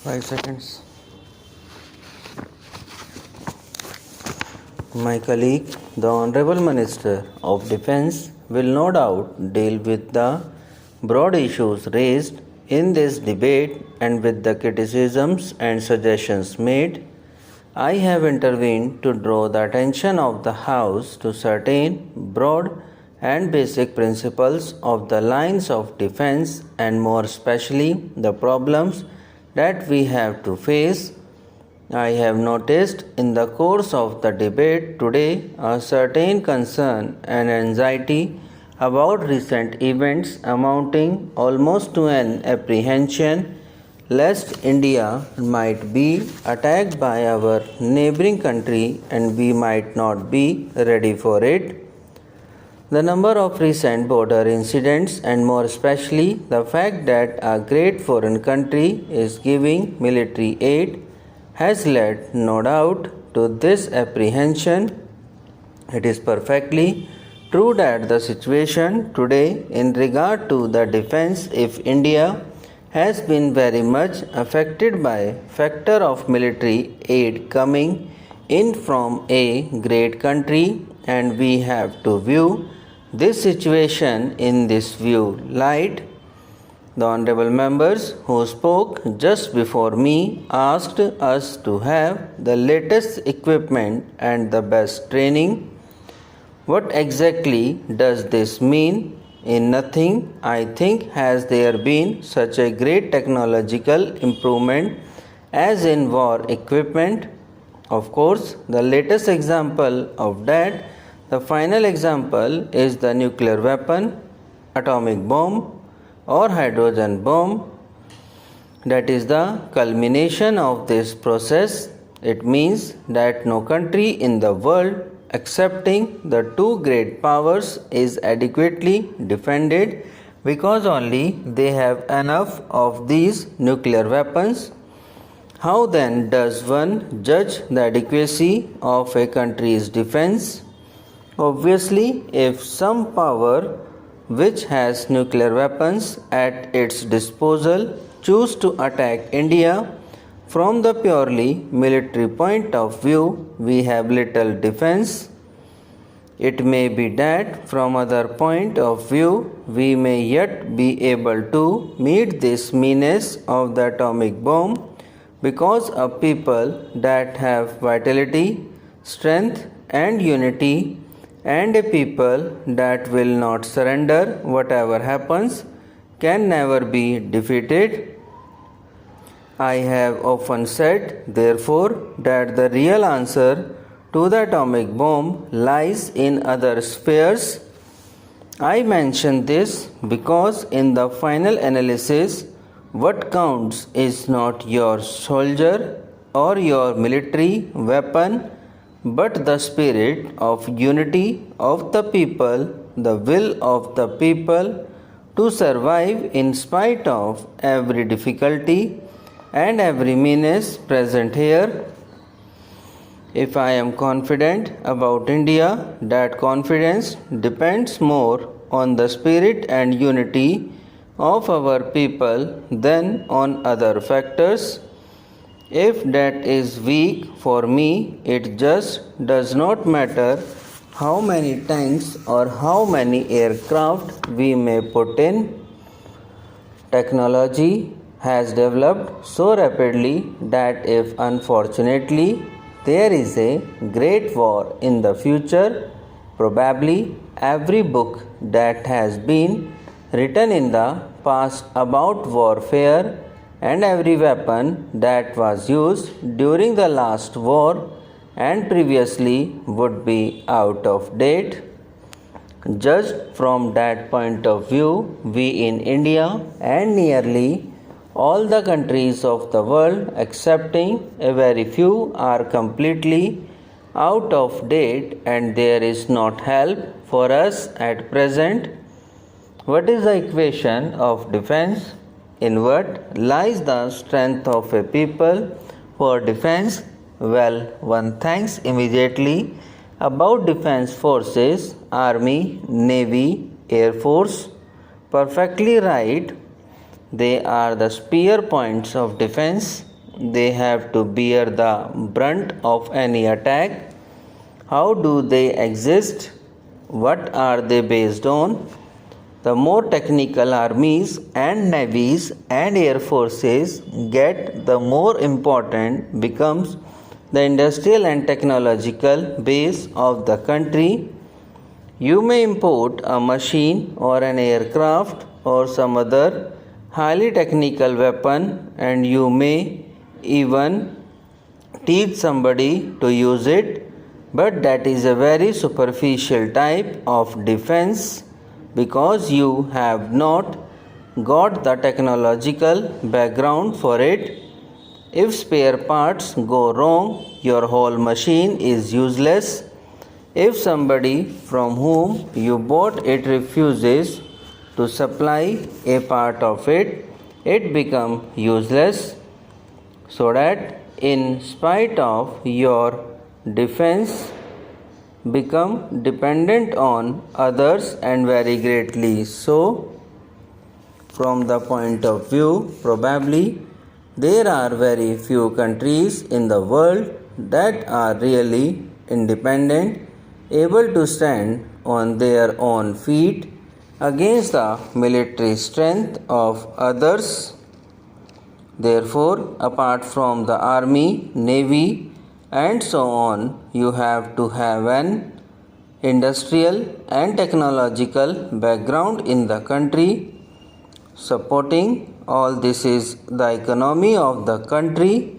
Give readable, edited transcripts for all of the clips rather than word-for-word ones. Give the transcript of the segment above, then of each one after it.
5 seconds. My colleague, the Honorable Minister of Defence, will no doubt deal with the broad issues raised in this debate and with the criticisms and suggestions made. I have intervened to draw the attention of the House to certain broad and basic principles of the lines of defense and more especially the problems that we have to face. I have noticed in the course of the debate today a certain concern and anxiety about recent events amounting almost to an apprehension lest India might be attacked by our neighboring country and we might not be ready for it. The number of recent border incidents and more especially the fact that a great foreign country is giving military aid has led no doubt to this apprehension. It is perfectly true that the situation today in regard to the defense of India has been very much affected by factor of military aid coming in from a great country, and we have to view this situation in this view light. The honorable members who spoke just before me asked us to have the latest equipment and the best training. What exactly does this mean? In nothing, I think, has there been such a great technological improvement as in war equipment. Of course, the latest example of that, the final example, is the nuclear weapon, atomic bomb, or hydrogen bomb. That is the culmination of this process. It means that no country in the world excepting the two great powers is adequately defended because only they have enough of these nuclear weapons. How then does one judge the adequacy of a country's defense? Obviously, if some power which has nuclear weapons at its disposal choose to attack India, from the purely military point of view, we have little defense. It may be that from other point of view, we may yet be able to meet this menace of the atomic bomb because a people that have vitality, strength and unity, and a people that will not surrender whatever happens can never be defeated. I have often said, therefore, that the real answer to the atomic bomb lies in other spheres. I mention this because in the final analysis, what counts is not your soldier or your military weapon, but the spirit of unity of the people, the will of the people to survive in spite of every difficulty and every menace present here. If I am confident about India, that confidence depends more on the spirit and unity of our people than on other factors. If that is weak for me, it just does not matter how many tanks or how many aircraft we may put in. Technology has developed so rapidly that if unfortunately there is a great war in the future, probably every book that has been written in the past about warfare and every weapon that was used during the last war and previously would be out of date. Judged from that point of view, we in India and nearly all the countries of the world, excepting a very few, are completely out of date and there is not help for us at present. What is the equation of defense? In what lies the strength of a people for defense? Well, one thinks immediately about defense forces, army, navy, air force. Perfectly right. They are the spear points of defense. they have to bear the brunt of any attack. How do they exist? What are they based on? The more technical armies and navies and air forces get, the more important becomes the industrial and technological base of the country. You may import a machine or an aircraft or some other highly technical weapon, and you may even teach somebody to use it, but that is a very superficial type of defense because you have not got the technological background for it. If spare parts go wrong, your whole machine is useless. If somebody from whom you bought it refuses to supply a part of it, it becomes useless. So that in spite of your defense become dependent on others and very greatly so. From the point of view, probably there are very few countries in the world that are really independent, able to stand on their own feet against the military strength of others. Therefore, apart from the army, navy, and so on, you have to have an industrial and technological background in the country. Supporting all this is the economy of the country.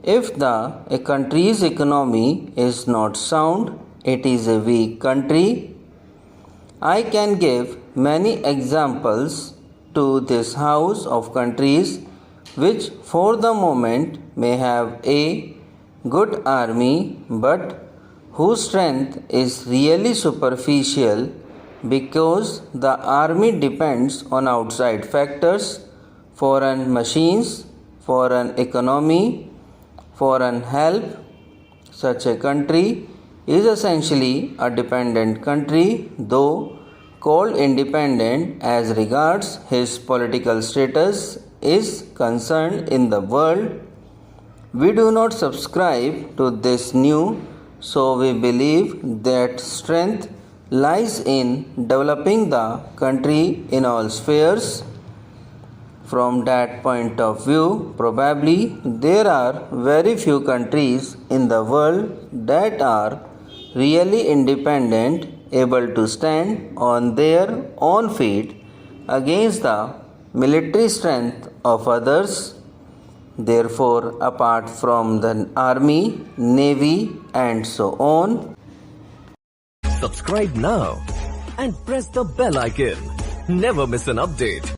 If a country's economy is not sound, it is a weak country. I can give many examples to this house of countries which for the moment may have a good army but whose strength is really superficial because the army depends on outside factors, foreign machines, foreign economy, foreign help. Such a country is essentially a dependent country, though called independent as regards his political status is concerned in the world. We do not subscribe to this new, so we believe that strength lies in developing the country in all spheres. From that point of view, probably there are very few countries in the world that are really independent, able to stand on their own feet against the military strength of others. Therefore, apart from the army, navy, and so on, subscribe now and press the bell icon. Never miss an update.